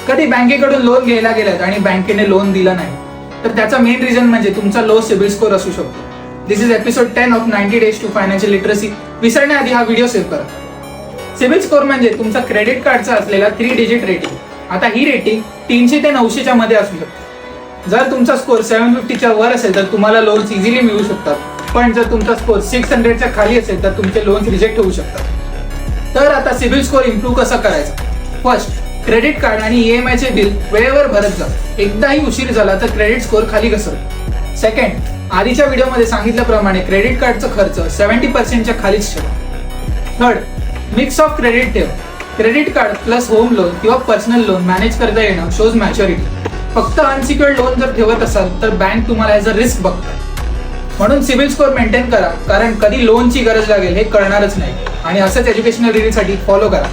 कधी बँकेकडून लोन घ्यायला गेलात आणि बँकेने लोन दिलं नाही, तर त्याचा मेन रिझन म्हणजे तुमचा लो सिबिल स्कोर असू शकतो. This is episode 10 of 90 days to financial literacy. विसरण्याआधी हा व्हिडिओ सेव्ह करा. सिबिल स्कोर म्हणजे तुमचा क्रेडिट कार्डचा असलेला 3 डिजिट रेटिंग. आता ही रेटिंग 300 ते 900च्या मध्ये असू शकते. जर तुमचा स्कोर 750च्या वर असेल तर तुम्हाला लोन्स इझिली मिळू शकतात, पण जर तुमचा स्कोर 600च्या खाली असेल तर तुमचे लोन्स रिजेक्ट होऊ शकतात. तर आता सिबिल स्कोर इम्प्रूव्ह कसा करायचा? फर्स्ट, क्रेडिट कार्ड आणि EMI चे बिल वेळेवर भरत जा. एकदाही उशीर झाला तर क्रेडिट स्कोर खाली घसरतो. सेकंड, आधीच्या व्हिडिओमध्ये सांगितल्याप्रमाणे क्रेडिट कार्डचा खर्च 70%च्या खालीच ठेवा. थर्ड, मिक्स ऑफ क्रेडिट ठेव. Credit card plus home loan किंवा पर्सनल लोन मॅनेज करता येणं शोज मॅच्युरिटी. फक्त अनसिक्युअर्ड लोन जर ठेवत असाल तर बँक तुम्हाला ॲज अ रिस्क बघते. म्हणून सिबिल स्कोर मेंटेन करा, कारण कधी लोनची गरज लागेल हे कळणारच नाही. आणि असंच एज्युकेशनल रिव्ह्यूसाठी फॉलो करा.